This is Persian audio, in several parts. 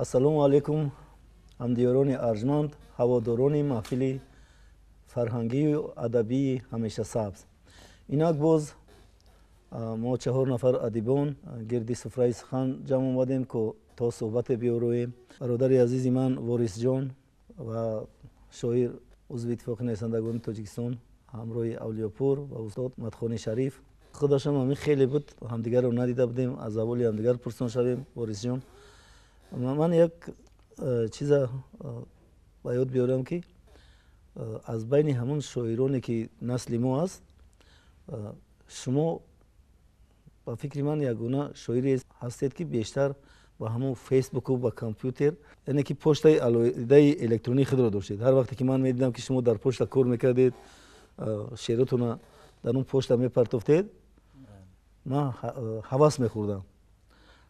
ассалому алайкум ҳамдиёрони арҷманд, ҳаводорони маҳфили фарҳангию адабии ҳамеша сабз. Инак боз мо 4 нафар адибон гирди суфраи сухан ҷамъ омадем ки то суҳбате биёроем. бародари азизи ман Ворисҷон ва шоир узви иттифоқи нависандагони Тоҷикистон ҳамроҳи Авлиёпур ва устод Мадхони Шариф. худашам ҳамин хеле буд ҳамдигарро надида будем, аз аввали ҳамдигар пурсон шавем. Ворисҷон, ман як чиза ба ёд биёрам ки аз байни ҳамон шоироне ки насли мо аст, шумо ба фикри ман ягона шоире ҳастед ки бештар ба ҳамон фейсбуку ба компютер, яъне ки почтаи алоҳидаи электронии худро доштед. ҳар вақте ки ман медидам ки шумо дар почта кор мекардед, шеъротона дар он почта мепартофтед, ман ҳавас мехӯрдам.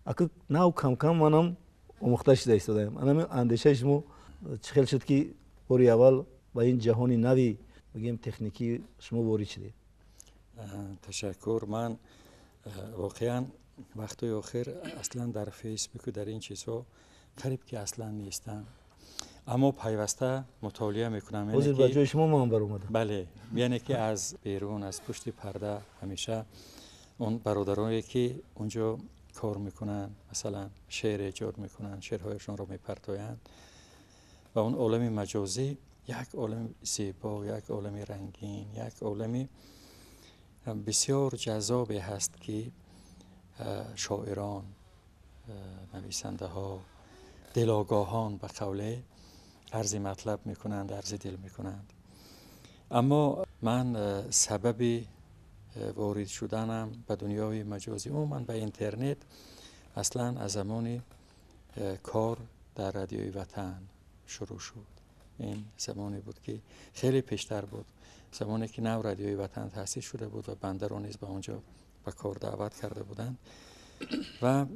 аку нав камкам манам омӯхта шуда истодаем. анами андешаи шумо чӣ хел шуд ки бори аввал ба ин ҷаҳони нави бигем техникӣ шумо ворид шудед? ташаккур. ман воқеан вақтҳои охир аслан дар фейсбуку дар ин чизҳо қариб ки аслан нестам, аммо пайваста мутолиа мекунам. ҳозир ба ҷои шумо ман баромадам. бале, яъне ки аз берун, аз пушти парда ҳамеша он бародароне ки унҷо кор мекунанд, масалан шеър эҷод мекунанд, шеърҳояшонро мепартоянд ва он олами маҷозӣ як олами зебо, як олами рангин, як олами бисёр ҷаззобе ҳаст ки шоирон, нависандаҳо, дилогоҳон ба қавле арзи матлаб мекунанд, арзи дил мекунанд. аммо ман сабаби ворид шуданам ба дунёи маҷозӣ, умуман ба интернет, аслан аз замони кор дар радиои Ватан шурӯъ шуд. ин замоне буд ки хеле пештар буд, замоне ки нав радиои Ватан таъсис шуда буд ва бандаро низ ба онҷо ба кор даъват карда буданд. ва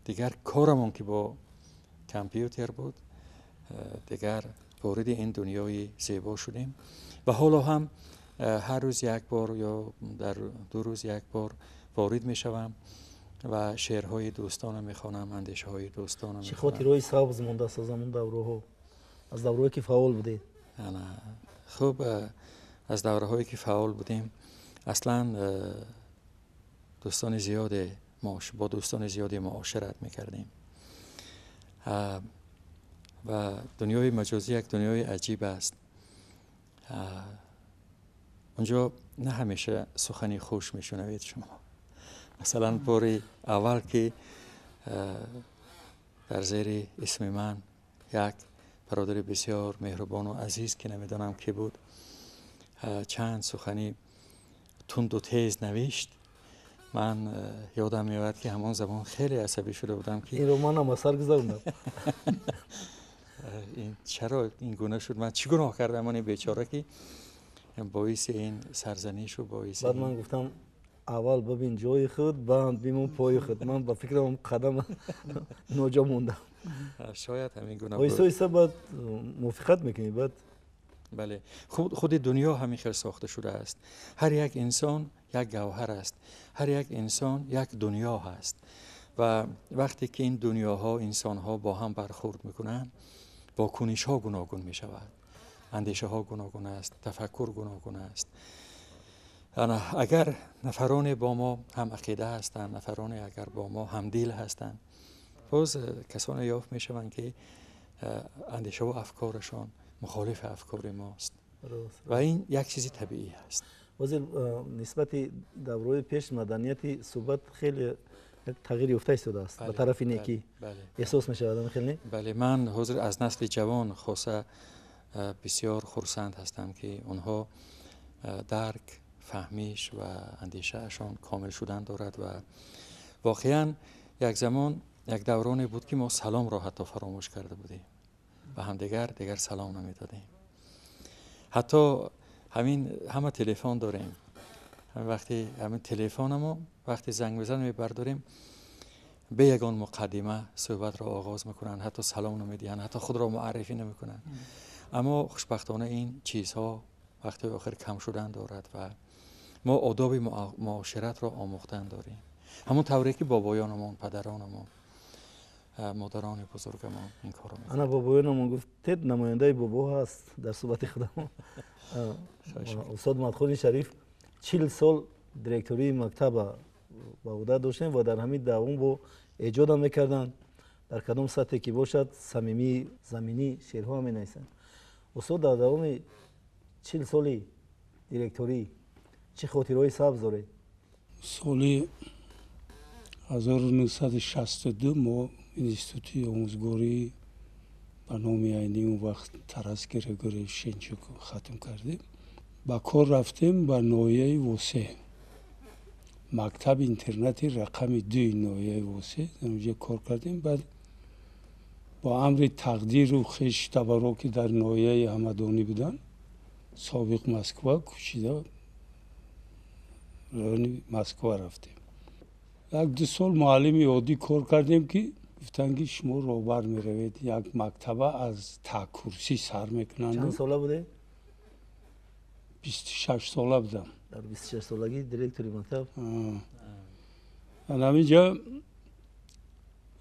дигар корамон ки бо компютер буд, дигар вориди ин дунёи зебо шудем ва ҳоло ҳам ҳар рӯз як бор ё дар 2 рӯз як бор ворид мешавам ва шеърҳои дӯстонам мехонам, андешаҳои дӯстонам. чӣ хотирҳои сабз мондааст аз ҳамон давраҳо, аз давраҳое ки фаъол будед? хуб, аз давраҳое ки фаъол будем, аслан дӯстони зиёде бо дӯстони зиёде муошират мекардем ва дунёи маҷозӣ як дунёи аҷиб аст. онҷо на ҳамеша сухани хуш мешунавед шумо. масалан бори аввал ки дар зери исми ман як бародари бисёр меҳрубону азиз ки намедонам ки буд, чанд сухани тунду тез навишт. ман ёдам меояд ки ҳамон замон хеле асабӣ шуда будам ки инро манам аз сар гузарондам. чаро ин гуна шуд? ман чӣ гуноҳ кардам он бечора ки боиси ин сарзанишу боиси... баъд ман гуфтам аввал бибин ҷои худ, баъд бимон пои худ. ман ба фикрам қадам ноҷо мондам. шояд ҳамин гуна оҳиста оҳиста баъд мувофиқат мекунӣ. баъд бале, худи дунё ҳамин хел сохта шудааст. ҳар як инсон як гавҳар аст, ҳар як инсон як дунё ҳаст ва вақте ки ин дунёҳо, инсонҳо бо ҳам бархӯрд мекунанд, вокунишҳо гуногун мешавад, андешаҳо гуногун аст, тафаккур гуногун аст. агар нафароне бо мо ҳам ақида ҳастанд, нафароне агар бо мо ҳамдил ҳастанд, боз касоне ёфт мешаванд ки андешаву афкорашон мухолифи афкори мост ва ин як чизи табиӣ аст. ҳозир нисбати давраҳои пеш маданияти суҳбат хеле як тағйир ёфта истодааст ба тарафи некӣ. эҳсос мешавад хел не? бале, ман ҳозир аз насли ҷавон хоса бисёр хурсанд ҳастам ки онҳо дарк, фаҳмиш ва андешаашон комил шудан дорад ва воқеан як замон, як давроне буд ки мо саломро ҳатто фаромӯш карда будем, ба ҳамдигар дигар салом намедодем. ҳатто ҳама телефон дорем. вақти ҳамин телефонамо вақти занг мезанем мебардорем, бе ягон муқаддима суҳбатро оғоз мекунанд, ҳатто салом намедиҳанд, ҳатто худро муаррифӣ намекунанд. аммо хушбахтона ин чизҳо вақтҳои охир кам шудан дорад ва мо одоби муоширатро омӯхтан дорем. ҳамон тавре ки бобоёнамон, падаронамон مادران بزرگمان این کارو میکنند. انا بابایانم گفتید نماینده بابا هست در صحبت خودم. استاد مدخولی شریف 40 سال دیرکتوری مکتب با عهده داشتن و در همین دوام با ایجاد هم میکردن. در کدام سطحی که باشد صمیمی زمینی شعرها می نویسند. استاد در دوام 40 سالی دیرکتوری چه خاطرهایی سبز داره؟ سال 1962 ما اینستیتوت آموزگاری به نام عینی اون وقت تراس گریگوری شینچوک ختم کردیم. با کار رفتیم به ناحیه وسه، مکتب اینترنتی رقم 2 ناحیه وسه اونجا کار کردیم. بعد با امر تقدیر و خش تبرکی در ناحیه همدانی بودن، سابق مسکو کوچیده رانی مسکو رفتیم. یک دو سال معلم عادی کار کردیم که گفتن که شما روبر میروید یک مکتب از تا کرسی سر میکنند. چند ساله بوده؟ 26 ساله بودم. در 26 سالگی دیرکتوری مکتب. همینجا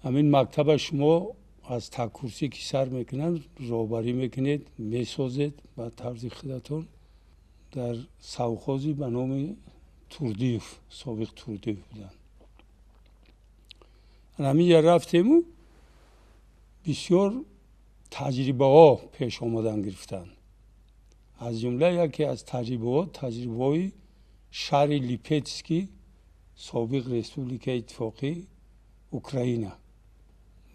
همین مکتب شما از تا کرسی که سر میکنند روبری میکنید میسازید با طرز خودتون در سوخوزی به نام توردیف، سابق توردیف بودن. همینجا رفتیم و بسیار تجربه ها پیش آمدن گرفتن. از جمله یکی از تجربه های شهر لیپتسکی سابق ریسپوبلیک اتفاقی اوکراین.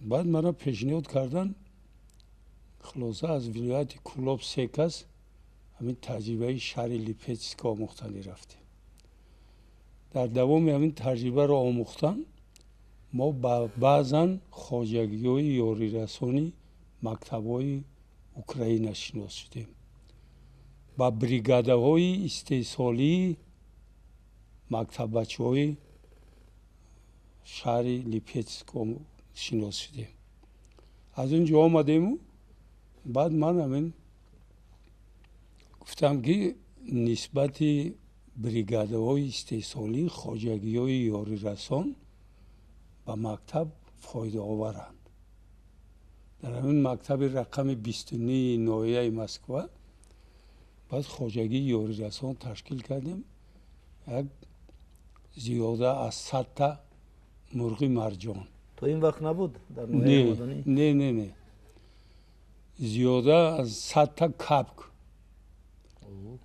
بعد مرا پیشنهاد کردن خلاصه از ولایت کولاب سیکس همین تجربه شهر لیپتسک آموختنی رفتیم. در دوام همین تجربه را آموختن ما بعضا خواجگی های یاری رسانی مکتب های اوکراین شناس شدیم. با بریگاده های استحصالی مکتب بچه های شهر لیپتسک شناس شدیم. از اونجا آمدیم و بعد من همین گفتم که نسبت بریگاده های استحصالی خواجگی های یاری رسان با مکتب فایده آورند. در همین مکتب رقم 29 ناحیه مسکو بعد خواجگی یاری رسان تشکیل کردیم. یک زیاده از 100 تا مرغ مرجان. تو این وقت نبود در ناحیه مدنی؟ نه زیاده از 100 تا کپک.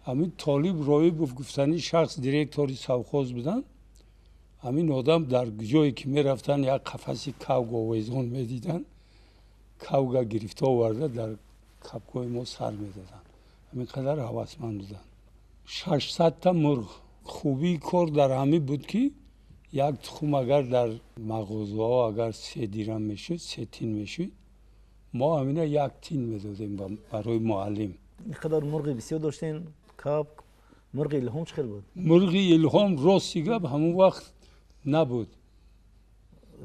همین طالب رایب گفتنی شخص دیرکتوری سوخوز بودن. همین آدم در جایی که می رفتن یک قفسی کوگ آویزان می دیدن، کوگا گرفته آورده در کپکای ما سر می دادن. همین قدر حواسمند بودن. 600 تا مرغ. خوبی کار در همین بود که یک تخم اگر در مغازه ها اگر 3 دیرم میشد 3 تین میشد، ما همینه 1 تین میدادیم برای معلم. اینقدر مرغ بسیار داشتین؟ کاپ مرغ الهام چه بود؟ مرغ الهام راستی گپ همون وقت نبود.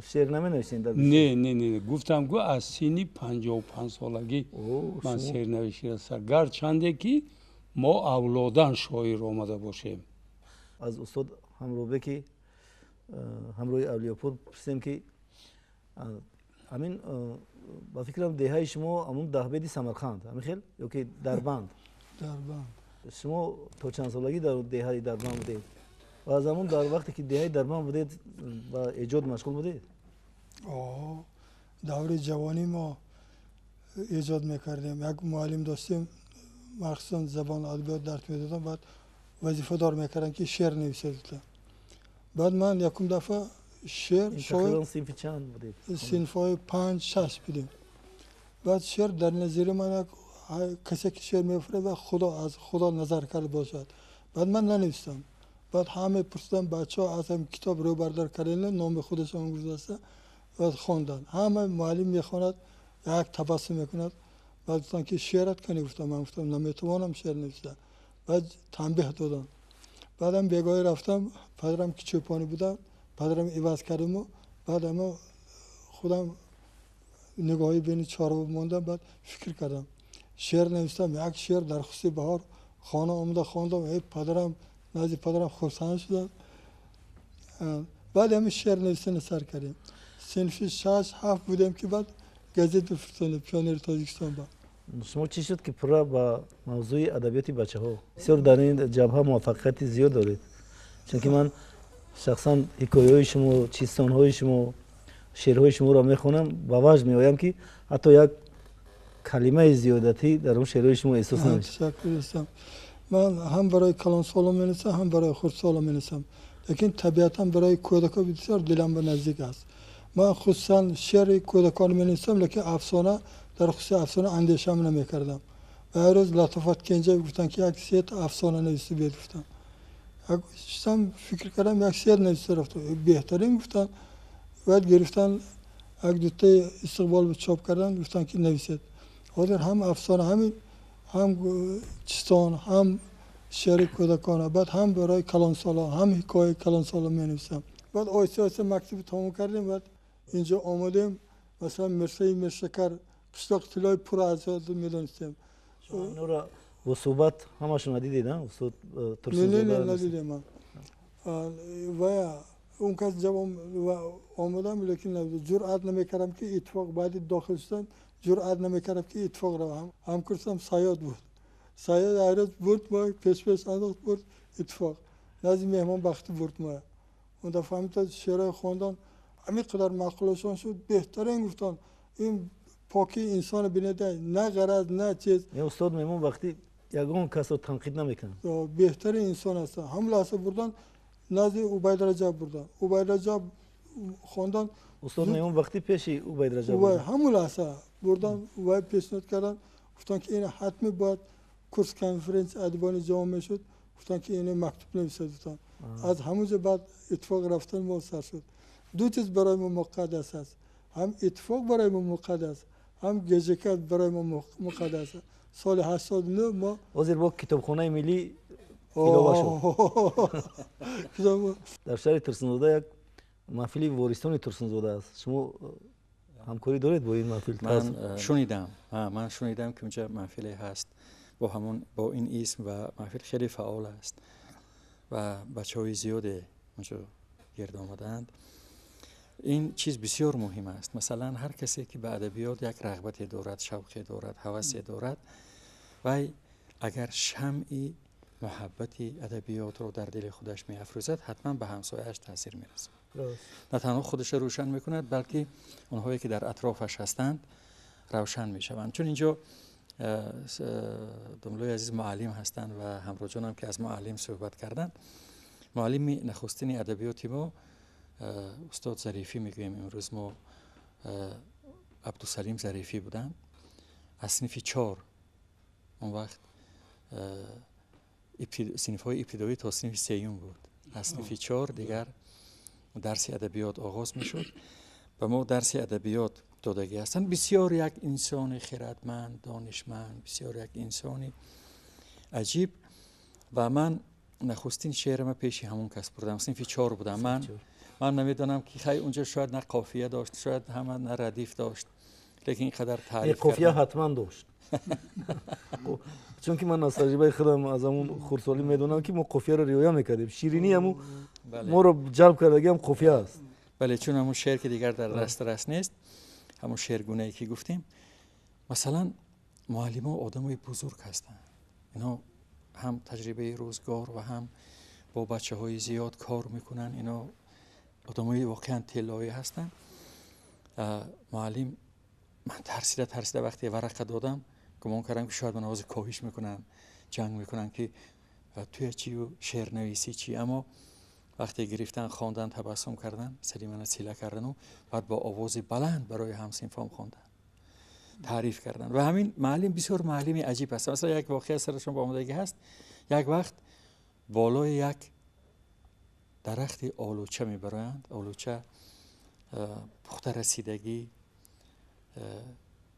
شعر نمی نوشتین در نه گفتم گو از سینی 55 سالگی من شعر نوشته گرچنده که ما اولادن شاعر آمده باشیم. از استاد همروبه که همروی اولیاپور پرسیدم که همین با فکرم دهه شما همون دهبیدی سمرقند همین خیل یا که دربند؟ شما تا چند سالگی در دهه دربند بودید و از همون در وقتی که دهه دربند بودید با ایجاد مشغول بودید؟ دور جوانی ما ایجاد میکردیم. یک معلم داشتیم مخصوصا زبان ادبیات درس میدادم، بعد وظیفه دار میکردن که شعر نویسید. بعد من یکم دفعه شعر تقریبا صنف چند بودید؟ صنفای 5-6 بودیم. بعد شعر در نظر من کسی که شعر میفره و خدا از خدا نظر کرد باشد. بعد من ننوشتم. بعد همه پرسیدن بچه ها از هم کتاب رو بردار کردن نام خودشون گذاشته و خواندن. همه معلم میخواند یک تبسم میکند. بعد گفتن که شعرت کنی؟ گفتم من گفتم نمیتوانم شعر نوشتم. بعد تنبیه دادن. بعدم بیگاه رفتم، پدرم که چوپانی بودم، پدرم عوض کردم و بعدم خودم نگاهی بین چهارم موندم. بعد فکر کردم شعر نوشتم. یک شعر در خصوص بهار خانه آمده خواندم. پدرم نزد پدرم خرسند شد. بعد همین شعر نوشتن سر کردیم. صنف 6 7 بودم که بعد گزیت بفرستن پیانر تاجیکستان با. شما چی شد که پورا با موضوع ادبیات بچه ها بسیار در این جبهه موفقیت زیاد دارید؟ چون که من شخصا حکایه های شما، چیستان های شما، شعرهای شما را میخونم با وجد میآیم که حتی یک کلمه زیادتی در اون شعرهای شما احساس نمیشه. تشکر هستم. من هم برای کلان سالم مینویسم هم برای خرد سالم مینویسم، لیکن طبیعتا برای کودکان بسیار دلم به نزدیک است. من خصوصا شعر کودکان مینویسم، لیکن افسانه در خصوص افسانه اندیشم نمیکردم. و هر روز لطافت که اینجا گفتن که یک سیت افسانه نویسی بیاد گفتم. شدم فکر کردم یک سیت نویسی رفت بهترین گفتن بعد گرفتن یک دوتا استقبال به چاپ کردن گفتن که نویسید. حاضر هم افسانه همین هم چستان هم شعر کودکانه بعد هم برای کلان سالا هم حکایه کلان سالا می نویسم. بعد آیسته آیسته مکتب تمام کردیم بعد اینجا آمدیم مثلا مرسی مرشکر قشلاق طلای پر از می دانستیم. اینو را با صحبت همشون ندیدید نه؟ استاد ترسوزاده؟ نه ندیدیم من. و اون کس جب آمدم لیکن جرأت نمیکردم که اتفاق بعد داخل شدن جرأت نمیکردم که اتفاق رو هم کردم سیاد بود. سیاد عرض برد ما پیش انداخت برد اتفاق. نزد مهمان بختی برد ما. اون دفعه همین شعر خواندن همین قدر معقولشان شد بهترین گفتن این پاکی انسان بینده نه غرض نه چیز. این استاد مهمان وقتی یگان کس رو تنقید نمیکنه. بهترین انسان هست. هم لحظه بردن نزد عبید رجب بردن. عبید رجب خواندن. استاد مهمان وقتی پیش عبید رجب بردن. همون لحظه بردن و پیشنهاد کردن گفتن که این حتمی باید کورس کنفرانس ادبان جامعه شد. گفتن که این مکتوب نویسید گفتن. از همونجا بعد اتفاق رفتن ما سر شد. دو چیز برای ما مقدس است. هم اتفاق برای ما مقدس هم گزیکت برای ما مقدس است. سال 89 ما حاضر با کتابخانه ملی تلاوه شد. در شهر ترسنزاده یک محفل وارستان ترسنزاده است. شما همکاری دارید با این محفل؟ من شنیدم که اونجا محفل هست با این اسم و محفل خیلی فعال است و بچه‌های زیادی اونجا گرد آمدند. این چیز بسیار مهم است. مثلا هر کسی که به ادبیات یک رغبتی دارد، شوقی دارد، هوسی دارد و اگر شمعی محبتی ادبیات رو در دل خودش می افروزد حتما به همسایه‌اش تاثیر می‌رسد. نه تنها خودش روشن می‌کند بلکه اونهایی که در اطرافش هستند روشن می‌شوند. چون اینجا دملوی عزیز معلم هستند و همراه جانم که از معلم صحبت کردند. معلم نخستین ادبیات ما استاد ظریفی میگویم امروز ما عبدالسلیم ظریفی بودن از صنف 4 اون وقت صنف های ابتدایی تا صنف 3 بود. از صنف 4 دیگر درس ادبیات آغاز میشد و ما درس ادبیات دادگی هستن. بسیار یک انسان خردمند دانشمند، بسیار یک انسانی عجیب و من نخستین شعرم پیش همون کس بردم. صنف 4 بودم. من نمیدونم که خیلی اونجا شاید نه قافیه داشت شاید هم نه ردیف داشت لیکن اینقدر تعریف کردم. قافیه حتما داشت. چون که من از تجربه خودم از همون خردسالی میدونم که ما قافیه رو رعایت میکردیم. شیرینی همون ما رو جلب کردگی هم قافیه است. بله چون همون شعر که دیگر در دسترس نیست همون شعرگونه ای که گفتیم. مثلا معلمان آدمای بزرگ هستند. اینا هم تجربه روزگار و هم با بچه‌های زیاد کار میکنن. اینا آدمای واقعا طلایی هستن. معلم من ترسیده وقتی ورقه دادم گمان کردم که شاید من آواز کاهش میکنن جنگ میکنن که توی چی و شعر نویسی چی، اما وقتی گرفتن خواندن تبسم کردن سری من سیله کردن و بعد با آواز بلند برای همصنفام خواندن تعریف کردن و همین معلم بسیار معلمی عجیب است. مثلا یک واقعه سرشون با آمدگی هست. یک وقت بالای یک درخت آلوچه میبرند. آلوچه پخته رسیدگی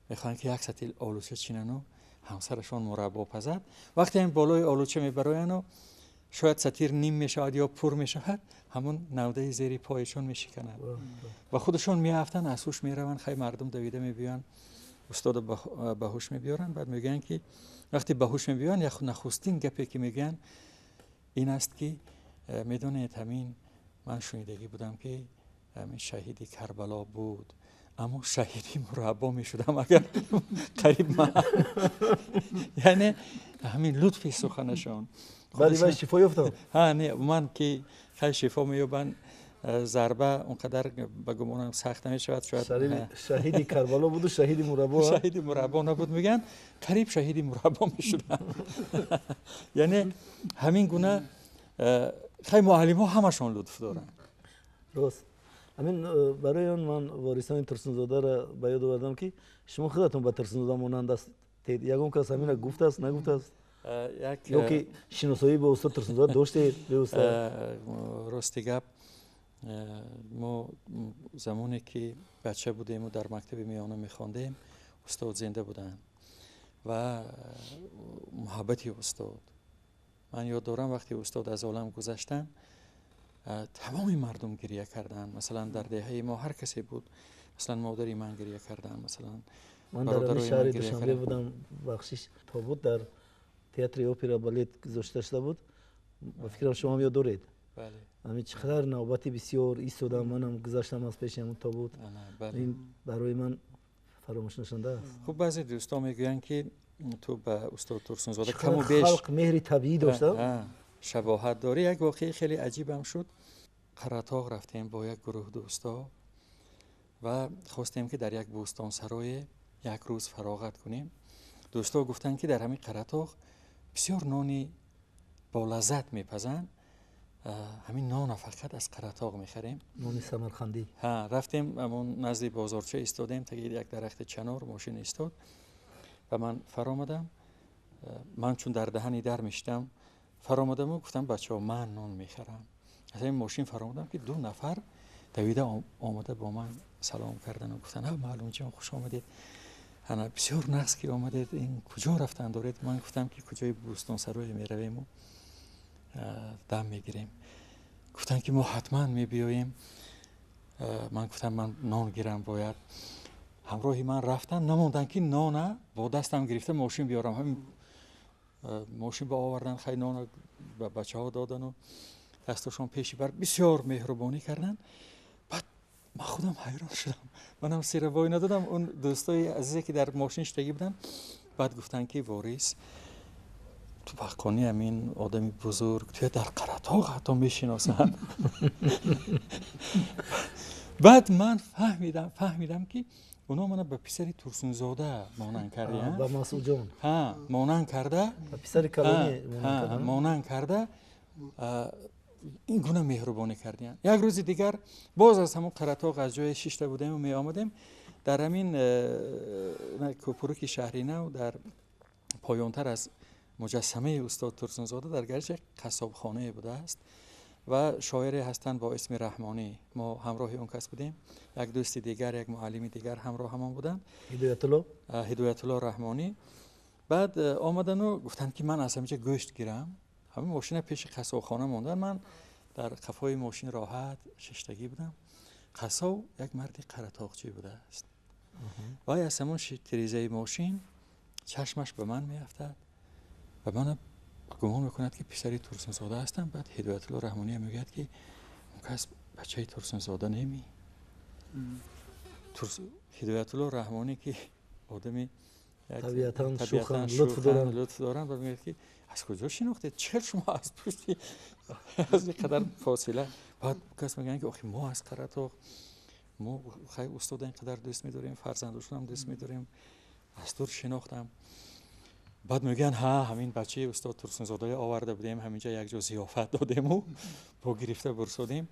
میخوان که یک سطل آلوچه چینن و همسرشان مربا پزد. وقتی هم بالای آلوچه میبرند و شاید سطیر نیم میشود یا پر میشود همون نوده زیری پایشون میشکنند و خودشون میافتن از هوش میروند. خیلی مردم دویده میبیان استاد به هوش میبیارن. بعد میگن که وقتی به هوش میبیان یا نخستین گپی که میگن این است که میدونید همین من شنیدگی بودم که همین شهیدی کربلا بود، اما شهیدی مربا می شدم اگر قریب من. یعنی همین لطفی سخنشان بعد این شفایی افتاد. ها نه من که خیلی شفا می‌یابند، ضربه اونقدر به گمانم سخت نمی‌شود. شاید شهیدی کربلا بود و شهیدی مربا. شهیدی مربا نبود، میگن قریب شهیدی مربا میشدن. یعنی همین گونه خیلی معلم ها همشون لطف دارن. درست. همین برای اون من وارثان ترسونزاده را به یاد آوردم که شما خودتون به ترسونزاده مانند است. یکم کس همین گفته است نگفته است؟ یا که شناسایی با استاد ترسونزاده داشتید به استاد؟ راستی گپ ما زمانی که بچه بودیم و در مکتب میانه میخواندیم استاد زنده بودن و محبتی استاد، من یاد دارم وقتی استاد از عالم گذشتن تمام مردم گریه کردن. مثلا در دهه ما هر کسی بود، مثلا مادری من گریه کردن، مثلا من در شهر دوشنبه بودم، بخشش تابوت در تئاتر اپرا بالت گذاشته شده بود، با فکرم شما هم یاد دارید. بله. همین چقدر نوبتی بسیار ایستادم، منم گذاشتم از پیش همون تابوت. بله. این برای من فراموش نشنده است. خب بعضی دوستان میگویند که تو به استاد ترسونزاده کم و بیش خلق مهر طبیعی داشته، شباهت داری. یک واقعی خیلی عجیبم شد. قره‌طاق رفتیم با یک گروه دوستا و خواستیم که در یک بوستان سرای یک روز فراغت کنیم. دوستا گفتن که در همین قره‌طاق بسیار نانی با لذت میپزن، همین نان فقط از قره‌طاق میخریم، نان سمرقندی. رفتیم همون نزد بازارچه ایستادیم، تا یک درخت چنار ماشین ایستاد و من فرآمدم. من چون در دهنی در میشتم فرآمدم و گفتم بچه‌ها من نان میخرم. از این ماشین فرآمدم که 2 نفر دویده آمده با من سلام کردن و گفتن معلوم جان خوش آمدید، انا بسیار نقص که آمدید، این کجا رفتن دارید؟ من گفتم که کجای بوستان سرای میرویم و دم میگیریم. گفتن که ما حتما میبیاییم. من گفتم من نان گیرم باید. همراهی من رفتن، نموندن که نان با دستم گرفته ماشین بیارم. همین ماشین با آوردن، خیلی نان به بچه ها دادن و دستشون پیشی بر بسیار مهربانی کردن. بعد من خودم حیران شدم، منم سیر وای ندادم. اون دوستای عزیزی که در ماشین شتگی بودن بعد گفتن که وارث تو بخانی همین آدمی بزرگ توی در قره‌طاق حتی میشناسن. بعد من فهمیدم که اونا منو به پسری ترسونزاده مانند کرده. با مسعود جان. مانند کرده. پسر کلانی مانند کرده. این گونه مهربانی کردن. یک روز دیگر باز از همون قره‌طاق از جای شیشته بودیم و می آمدیم در همین کوپروک شهری نو، در پایانتر از مجسمه استاد ترسونزاده در گرش قصابخانه بوده است و شاعری هستند با اسم رحمانی. ما همراه اون کس بودیم، یک دوست دیگر، یک معلم دیگر همراه همان بودن، هدایت الله رحمانی. بعد آمدن و گفتن که من از همینجا گوشت گیرم. همین ماشین پیش قصابخانه موندن، من در قفای ماشین راحت ششتگی بودم. قصاب یک مرد قره‌طاقچی بوده است و از همون تریزه ماشین چشمش به من میافتد و من گمان میکند که پسری ترسونزاده هستم. بعد هدایت الله رحمانی میگوید که اون کس بچه ترسونزاده نمی. هدایت الله رحمانی که آدمی طبیعتاً شوخن لطف دارن و میگه که از کجا شناختید؟ چرا شما از پشتی از این قدر فاصله؟ بعد کس میگن که آخه ما از قره‌طاق ما خیلی استاد اینقدر دوست می‌داریم، فرزندشون هم دوست می‌داریم، از دور شناختم. بعد میگن همین بچه استاد ترسونزاده آورده بودیم همینجا یک جا ضیافت دادیم و با گرفته برسادیم،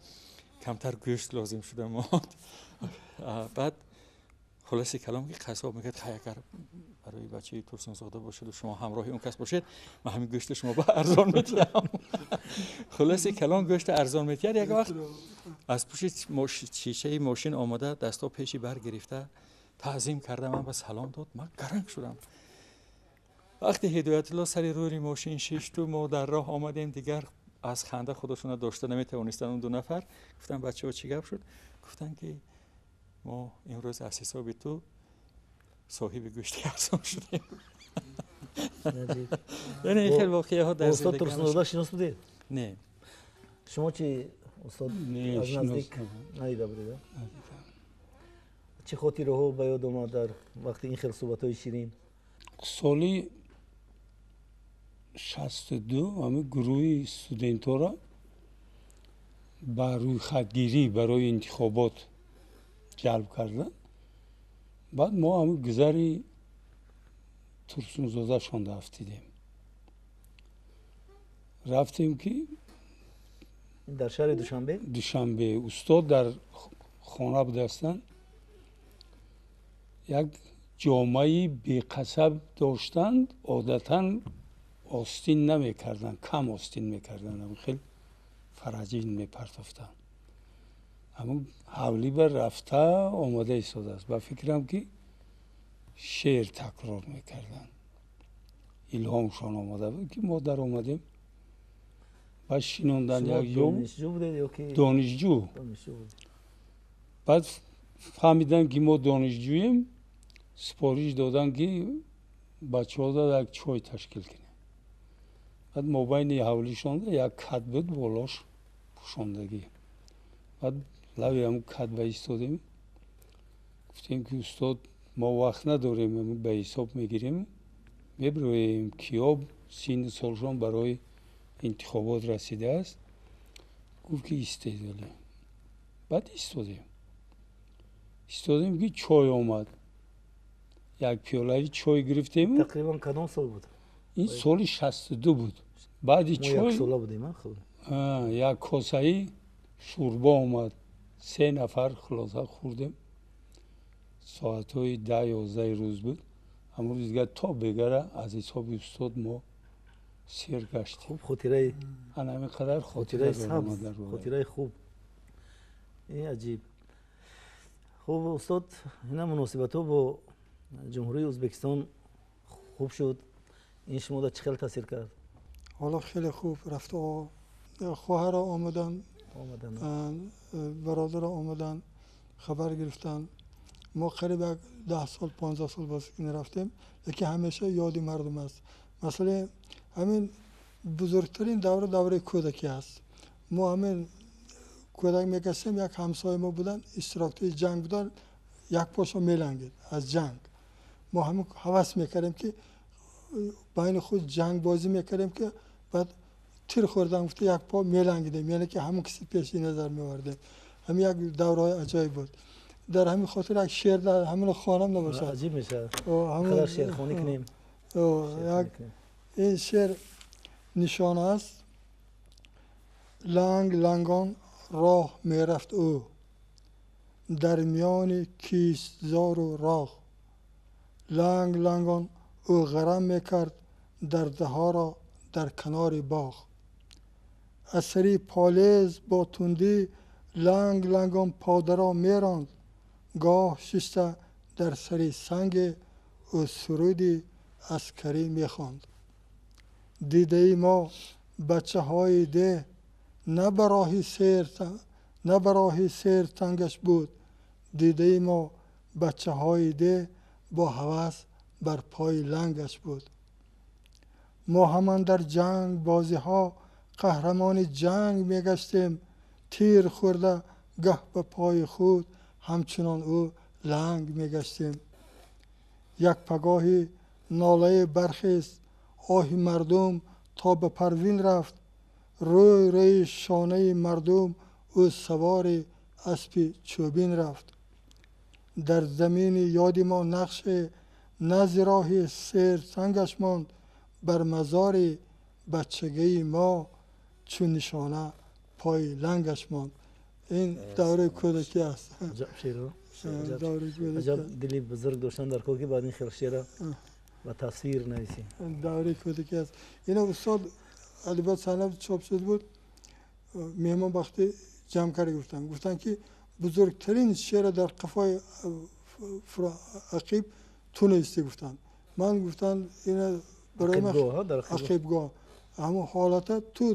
کمتر گوشت لازم شده ماند. بعد خلاصی کلام که قصاب میگه اگر برای بچه ترسونزاده باشد و شما همراه اون کس باشید من همین گوشت شما با ارزان میتیم. خلاصی کلام گوشت ارزان میتیم. یک وقت از پشت شیشه ماشین آمده، دستا پیشی برگرفته تعظیم کرده، من به سلام داد. من گرنگ شدم. وقتی هدایت الله سری روی ماشین شیشت و ما در راه آمدیم، دیگر از خنده خودشون داشته نمیتوانستن اون 2 نفر. گفتن بچه‌ها چی گپ شد؟ گفتن که ما امروز از حساب تو صاحب گوشت ارزان شدیم. یعنی خیلی واقعیه ها در استاد ترسونزاده شناس بودید؟ نه. شما چی استاد نه، از نزدیک شناختم. ندیده بودید؟ چه خاطره ها به یاد آمد در وقتی این خیلی صحبت های شیرین؟ سالی 62 همه گروه استودنت ها را به روی خطگیری برای انتخابات جلب کردن. بعد ما همه گذری ترسونزاده شان رفتیم که در شهر دوشنبه؟ دوشنبه استاد در خانه بودستن. یک جامعه بی‌قصب داشتند، عادتا آستین نمیکردن، کم آستین میکردن، خیلی فرجین میپرتافتن. اما حولی بر رفته آماده ایستاده است. با فکرم که شعر تکرار میکردن، الهامشان آماده بود که ما در آمدیم و شنوندن. شما یک یوم دانشجو بودید یا که؟ دانشجو. بود. بعد فهمیدن که ما دانشجوییم، سپارش دادن که بچه ها داد یک چای تشکیل کنه. بعد مابین حولیشان یک کت بود بالاش پوشاندگی. بعد لبی همون کت به ایستادیم، گفتیم که استاد ما وقت نداریم، به حساب میگیریم، میبرویم کیاب سین سالشان برای انتخابات رسیده است. گفت که ایستادیم. بعد ایستادیم که چای آمد. یک پیاله چای گرفتیم. تقریبا کدام سال بود؟ این سال 62 بود. بعد ما چای یک ساله بودیم. یک کاسه شوربا آمد. 3 نفر خلاصه خوردیم. ساعت های 10-11 روز بود. امروز دیگه تا بگره از حساب استاد ما سیر گشتیم. خوب خاطره، همین قدر خاطره سبز، خاطره خوب. این عجیب. خب استاد، این مناسبت ها با جمهوری ازبکستان خوب شد. این شما را چه تاثیر کرد؟ حالا خیلی خوب رفت. خواهر آمدن، برادر آمدن، خبر گرفتن. ما قریب 10 سال 15 سال باز این رفتیم، یکی همیشه یادی مردم است. مثلا همین بزرگترین دوره کودکی است. ما همین کودک میگشتیم، یک همسایه ما بودن اشتراکی جنگ بودن، یک پاشو میلنگید از جنگ. ما همین هوس میکردیم که بین خود جنگ بازی میکردیم که بعد تیر خوردن گفته یک پا میلنگیدیم، یعنی که همون کسی پیشی نظر میوردیم. همین یک دوره عجایب بود. در همین خاطر یک شعر در همین خانم نباشد عجیب میشه. همون شعر خوانی کنیم. این شعر نشانه است. لنگ لنگان راه میرفت او، در میان کیشتزار و راه. لنگ لنگان او غرم میکرد درده ها را در کنار باغ. از سری پالیز با تندی لنگ لنگان پاده را میراند. گاه شسته در سری سنگ او سرودی عسکری میخواند. دیده ای ما بچه های ده، نه براهی سیر تنگش بود. دیده ای ما بچه های ده، با هوس بر پای لنگش بود. ما همان در جنگ بازی ها قهرمان جنگ میگشتیم. تیر خورده گه به پای خود، همچنان او لنگ میگشتیم. یک پگاهی ناله برخیست، آه مردم تا به پروین رفت. روی روی شانه مردم او سوار اسب چوبین رفت. در زمین یادی ما نقش نزراهی سیر سنگش ماند. بر مزار بچگی ما چون نشانه پای لنگش ماند. این دوره کودکی است. عجب شعر. عجب دلی بزرگ داشتن در کار که بعد این خیلی شعر و تصویر نویسی. دوره کودکی است. این استاد ادبیات سند چاپ شده بود. مهمان وقتی جمع کرده گفتن که بزرگترین شعر در قفای عقیب تو نوشته. گفتن من گفتن این برای من عقیبگاه همون حالت تو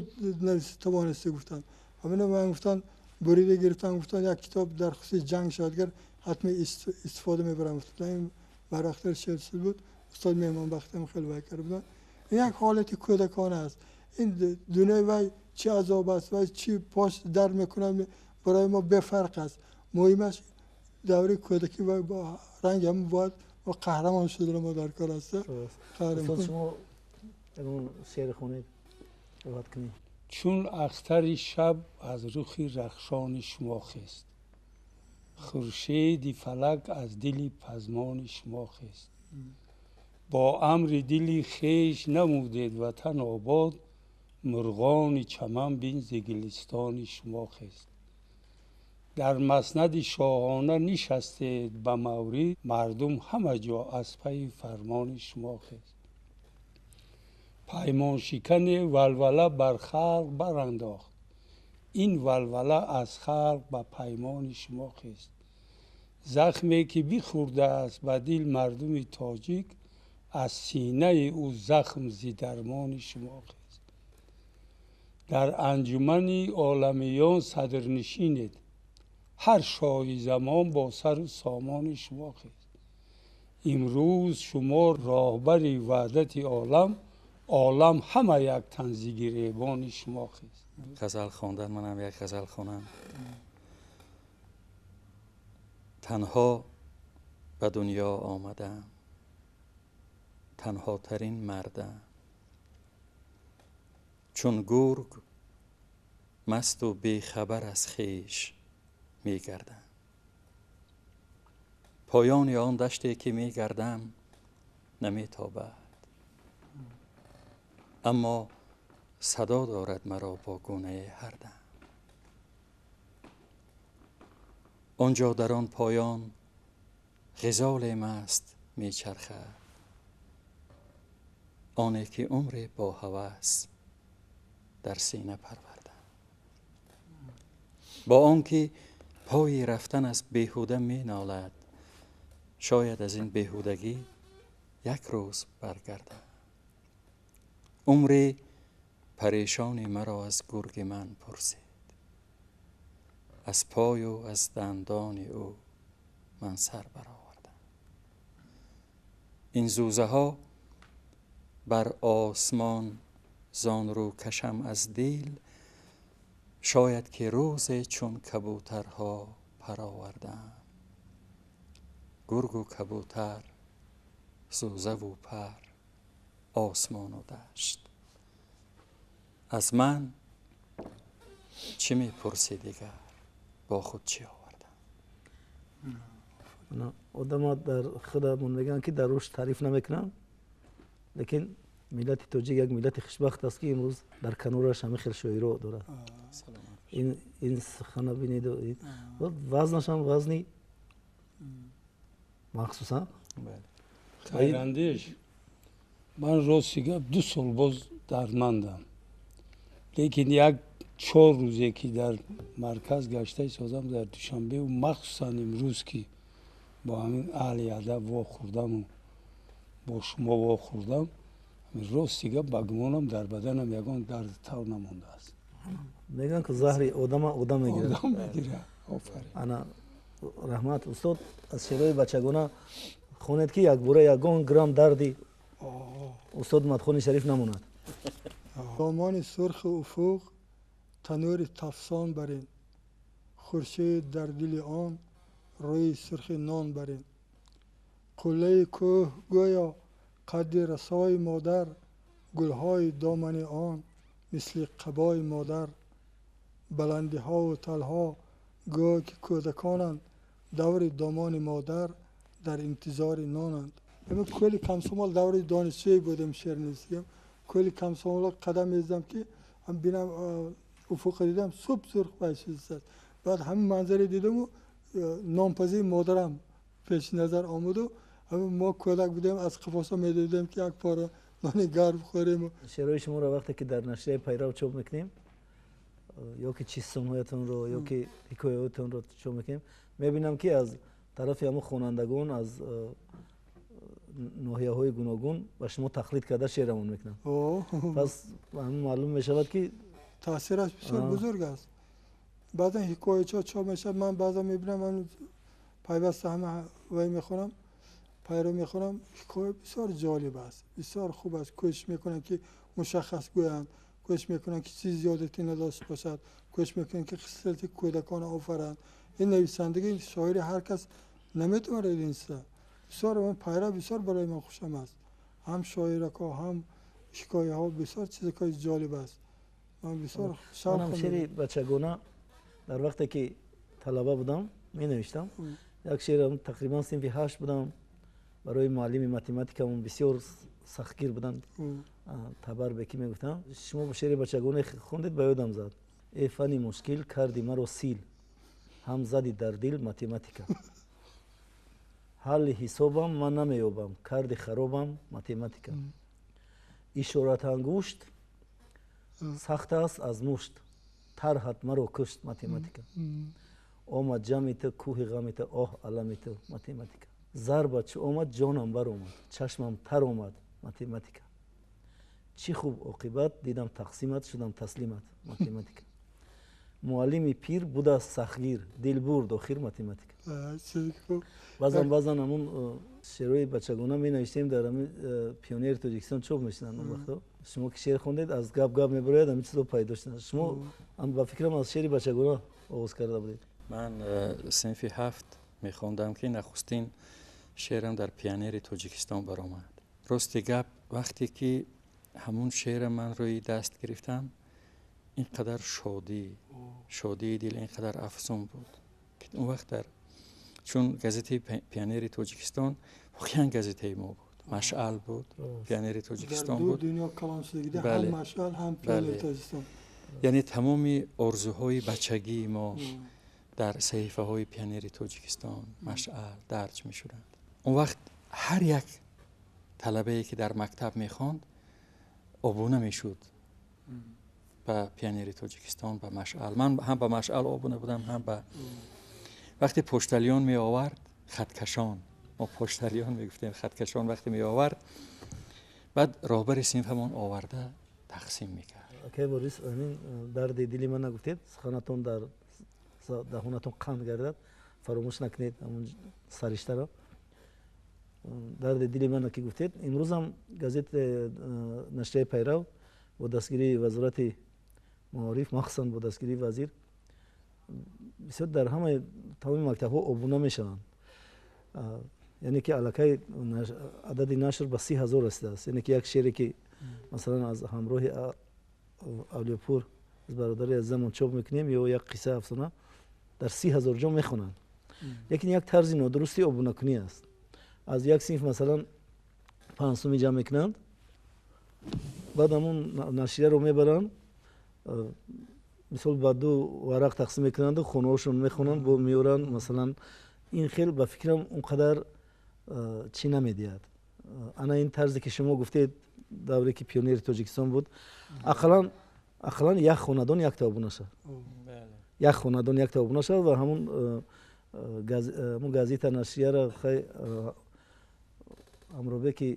توانسته. گفتن همین من گفتن بریده گرفتن. گفتن یک کتاب در خصوص جنگ شادگر حتما استفاده میبرم. گفتن این برختر شعر بود. استاد مهمان وقتی خیلی وای کرده بودن. این یک حالت کودکانه است. این دنیای وای چی عذاب است و چی پاش در میکنم برای ما بفرق است. مهمش دوره کودکی و با رنگ هم باید و قهرمان شده ما در کار است. استاد شما اون شعر خونید صحبت کنید. چون اختر شب از رخی رخشان شما خست، خورشید فلک از دلی پزمان شما خست. با امر دلی خیش نمودید وطن آباد، مرغان چمن بین ز گلستان شما خست. در مسند شاهانه نشستید به مورد، مردم همه جا از پی فرمان شما خست. پیمان شکن ولوله بر خلق برانداخت، این ولوله از خلق به پیمان شما خست. زخمی که بخورده است به دل مردم تاجیک، از سینه او زخم ز درمان شما خست. در انجمن عالمیان صدرنشینید، هر شاه زمان با سر و سامان شما خست. امروز شما راهبر وحدت عالم، عالم همه یک تن ز گریبان شما خست. غزل خواندن، منم یک غزل خوانم. تنها به دنیا آمدم، تنها ترین مردم، چون گرگ مست و بیخبر از خویش می گردم. پایان آن دشتی که می گردم نمی تابد، اما صدا دارد مرا با گونه هر دم. آنجا در آن پایان غزال مست می چرخد، آنی که عمر با هوس در سینه پروردم. با آنکه پای رفتن از بیهوده می نالد، شاید از این بیهودگی یک روز برگردم. عمر پریشان مرا از گرگ من پرسید، از پای و از دندان او من سر برآوردم. این زوزه ها بر آسمان زان رو کشم از دل، شاید که روز چون کبوترها پر آوردم. گرگ و کبوتر، زوزه و پر، آسمان و دشت، از من چه می پرسی دیگر؟ با خود چی آوردم؟ آدم در خودمون میگن که در روش تعریف نمیکنم، لیکن ملت توجیک یک ملت خوشبخت است که امروز در کنارش همه خیل شاعرها دارد. این سخن بینید و وزنش هم وزنی مخصوصا خیراندیش. من راستیگه 2 سال باز درماندم، لیکن یک 4 روزه که در مرکز گشته سازم در دوشنبه و مخصوصا امروز که با همین اهل ادب واخوردم و با شما واخوردم، راستیگه بگمانم در بدنم یگان درد تاو نمونده است. میگن که زهر آدم میگیره. آفرین. انا رحمت استاد از شعرهای بچگانه خونید که یک بوره یگان گرم دردی استاد مدخون شریف نموند. دامان سرخ افق تنور تفسان برین، خورشید در دل آن روی سرخ نان برین. قله کوه گویا قد رسای مادر، گلهای دامن آن مثل قبای مادر. بلندی ها و تلها گویا که کودکانند، دور دامان مادر در انتظار نانند. من کلی کمسومال دور دانشجویی بودم شعر نویسیم. کلی کمسومال قدم میزدم که هم بینم افق دیدم صبح سرخ بشید. بعد همین منظره دیدم و نامپذیر مادرم پیش نظر آمد و ما کودک بودیم از قفاسا میدیدیم که یک پاره نان گرم خوریم. شعرهای شما را وقتی که در نشریه پیرو چاپ میکنیم یا که چیستانهایتون رو یا که حکایاتتون رو چاپ میکنیم، میبینم که از طرف همه خوانندگان از ناحیه‌های گوناگون و شما تقلید کرده شعرمون میکنن. پس همین معلوم میشود که تاثیرش بسیار بزرگ است. بعضا حکایت‌ها چاپ میشه، من بعضا میبینم من پیوسته همه وی میخونم، پیرو میخونم، حکایت بسیار جالب است، بسیار خوب است. کوشش میکنن که مشخص گویند، کوشش میکنن که چیز زیادتی نداشته باشد، کوشش میکنن که خصلت کودکان آفرند. این نویسندگی شاعر هر کس نمیتونه بنویسه. بسیار من پیرو بسیار برای من خوشم است، هم شاعرکا هم حکایه ها بسیار چیزای جالب است. من بسیار شوق منم شعر بچگانه در وقتی که طلبه بودم می نوشتم. یک شعر تقریبا صنف 8 بودم، برای معلم متمتیکمون بسیار سختگیر بودن، تبر بکی میگفتم. شما شعر بچگانه خوندید؟ به یادم زد. ای فنی مشکل کردی مرا سیل، هم زدی در دل متمتیکا. حل حسابم من نمیابم، کردی خرابم متمتیکا. اشارت انگشت سخت است از مشت، طرحت مرا کشت متمتیکا. آمد جمعیت کوه غمیت آه علمیت متمتیکا. ضربت چه آمد جانم بر آمد، چشمم تر آمد متمتیکا. چی خوب عاقبت دیدم تقسیمت، شدم تسلیمت متمتیکا. معلم پیر بوده سختگیر، دل برد آخر متمتیکا. بازم همون شعرهای بچگانه می نوشتیم در همین پیونیر تاجیکستان چوب میشدن اون وقتا. شما که شعر خوندید از گپ میبرید همین چیزا پیدا شدن. شما هم با فکرم از شعر بچگانه آغاز کرده بودید؟ من صنف 7 میخوندم که نخستین شعرم در پیانیر تاجیکستان برآمد. راست گپ وقتی که همون شعر من روی دست گرفتم، اینقدر شادی دل اینقدر افزون بود که اون وقت در چون گازete پیانیر تاجیکستان واقعا گازete ما بود، مشعل بود، پیانیر تاجیکستان بود. در دنیا کلام شده، بله. هم مشعل هم پیانیر تاجیکستان. یعنی تمام آرزوهای بچگی ما در صحیفه های پیانیر تاجیکستان مشعل درج می شدند. اون وقت هر یک طلبه‌ای که در مکتب می خواند آبونه می شد به پیانیر تاجیکستان، به مشعل. من هم به مشعل آبونه بودم، هم به وقتی پشتلیان می آورد، خطکشان، ما پشتلیان می گفتیم، خطکشان وقتی می آورد، بعد راهبر صنفمون آورده تقسیم می کرد. که بوریس همین درد دلی من نگفتید، سخنتون در دهانتون قند گردد، فراموش نکنید همون سرشته را. درد دلی من که گفتید، امروز هم گازت نشریه پیرو با دستگیری وزارت معارف، مخصوصا با دستگیری وزیر، بسیار در همه تمام مکتب‌ها عبونه میشوند. یعنی که علاقه عدد نشر به 30,000 رسیده است. یعنی که یک شعری که مثلا از همراه اولیاپور از برادر عزیزمون چاپ میکنیم یا یک قصه افسانه در 30,000 جا میخونند. لیکن یک طرز نادرستی عبونه کنی است. از یک صنف مثلا 500 جمع میکنند، بعد همون نشریه رو میبرند، مثلا با 2 ورق تقسیم میکنند و خونه‌هاشون میخونند و میورن. مثلا این خیلی به فکرم اونقدر چی نمیدید. انا این طرزی که شما گفتید دوره که پیونیر تاجیکستان بود، اقلا یک خاندان یک تا آبونه شد. یک خاندان یک تا آبونه شد و همون گازیت نشریه را خیلی همراه که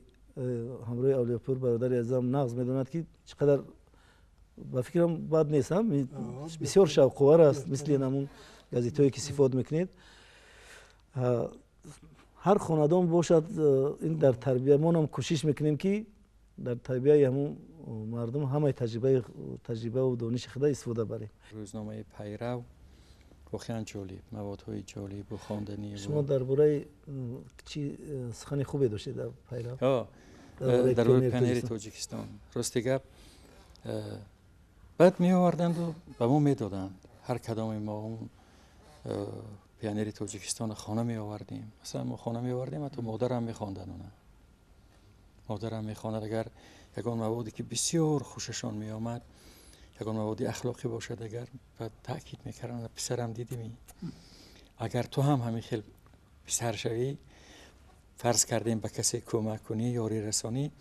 همراه اولیاپور برادر عزیزم نقض میدوند که چقدر با فکرم بد نیست، بسیار شوق‌آور است. مثل همون گازیتایی که استفاده میکنید، هر خاندان باشد. این در تربیه ما هم کوشش میکنیم که در تربیه همون مردم همه تجربه و دانش خود استفاده بریم. روزنامه پیرو واقعا جالب، موادهای جالب و خواندنی. شما درباره چی سخن خوبی داشتید در پیرو؟ درباره پیانیر تاجیکستان. راست گپ بعد می آوردند و به ما میدادند. هر کدام ما اون پیانیر تاجیکستان خانه می آوردیم. مثلا ما خانه می آوردیم، حتی مادرم می خواندن اونها. مادرم می خواند. اگر یگان موادی که بسیار خوششان می آمد، یگان موادی اخلاقی باشد، اگر بعد تاکید میکردن پسرم دیدی اگر تو هم همین خیلی پسر شوی، فرض کردیم به کسی کمک کنی، یاری رسانی،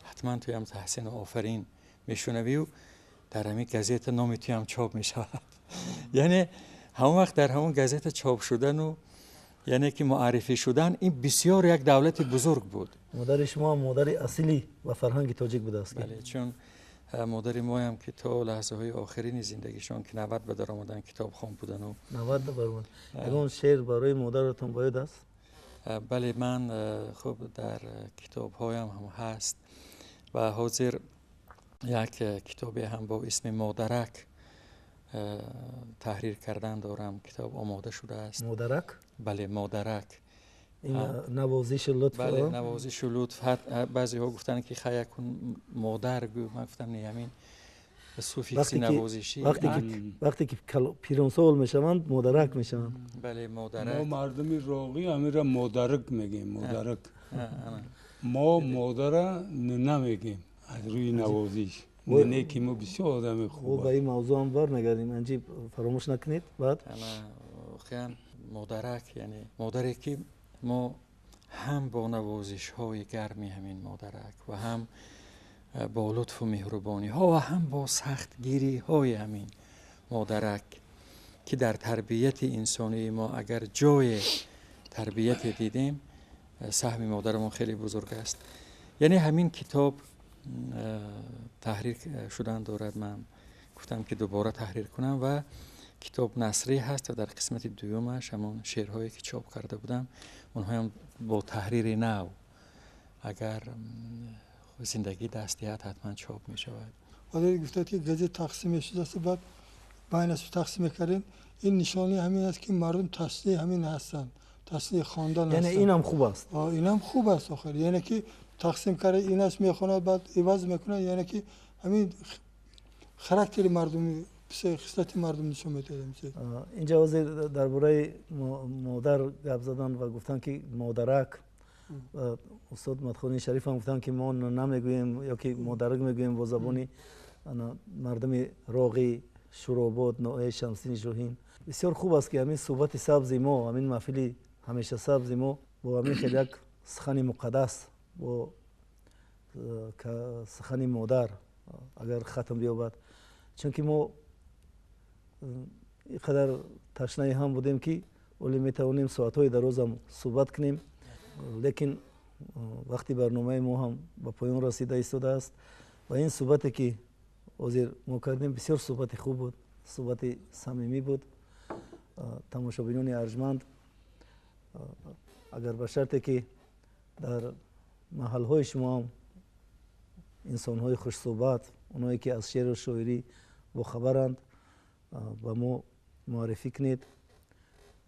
حتما توی هم تحسین و آفرین میشنوی و در همین گازت نام توی هم چاپ میشود. یعنی همون وقت در همون گازت چاپ شدن و یعنی که معرفی شدن، این بسیار یک دولت بزرگ بود. مادر شما مادر اصلی و فرهنگ تاجیک بوده است. بله، چون مادر ما هم که تا لحظه های آخرین زندگیشان که 90 به در آمدن کتاب خوان بودن و 90 برآمد. اون شعر برای مادرتون باید است؟ بله، من خب در کتاب هایم هم هست و حاضر یک کتابی هم با اسم مادرک تحریر کردن دارم. کتاب آماده شده است. مادرک؟ بله، مادرک. این نوازش لطف. بله، نوازش لطف. بعضی ها گفتن که خیلی کن مادر گو، من گفتم نه، همین سوفیکس نوازشی. وقتی که پیرانسال میشوند مادرک میشوند. بله، مادرک. ما مردمی راقی امیرا مادرک میگیم. مادرک. ما مادر نمیگیم از روی نوازش. نه که ما بسیار آدم خوبه. با این موضوع هم برمیگردیم، انجی فراموش نکنید. بعد خیلی مادرک یعنی مادری که ما هم با نوازش های گرمی همین مادرک و هم با لطف و مهربانی ها و هم با سخت گیری های همین مادرک که در تربیت انسانی ما اگر جای تربیت دیدیم، سهم مادرمون خیلی بزرگ است. یعنی همین کتاب تحریر شدن دارد. من گفتم که دوباره تحریر کنم و کتاب نثری هست و در قسمت دومش همون شعرهایی که چاپ کرده بودم اونها هم با تحریر نو اگر زندگی دستیت حتما چاپ می شود. حالا گفتید که گزیت تقسیم شده است، بعد بینش تقسیم کردین. این نشانی همین است که مردم تسلیح همین هستند، تسلیح خواندن هستند. یعنی اینم خوب است. اینم خوب است آخر. یعنی که تقسیم کرده ایناش میخونه بعد عوض میکنه، یعنی که همین خاراکتر مردمی خصلت مردم نشون میده. اینجا وزیر درباره مادر گپ زدن و گفتن که مادرک، استاد مدخونی شریف هم گفتن که ما نمیگوییم یا که مادرک میگوییم با زبانی مردم راقی شوراباد نوع شمسین جوهین. بسیار خوب است که همین صحبت سبز ما، همین محفل همیشه سبز ما با همین خیلی یک سخن مقدس با سخن مادر اگر ختم بیابد، چون که ما اینقدر تشنه هم بودیم که ولی میتوانیم ساعتهای دراز هم صحبت کنیم، لیکن وقتی برنامه ما هم به پایان رسیده ایستاده است و این صحبتی که وزیر ما کردیم بسیار صحبت خوب بود، صحبت صمیمی بود. تماشابینان ارجمند، اگر به شرطی که در محلهای شما هم انسانهای خوش صحبت، اونایی که از شعر و شاعری با خبرند و ما معرفی کنید،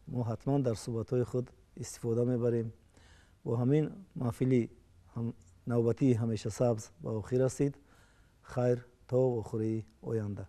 ما حتما در صحبتهای خود استفاده میبریم. با همین محفلی نوبتی همیشه سبز و آخر رسید. خیر تا آخری آینده.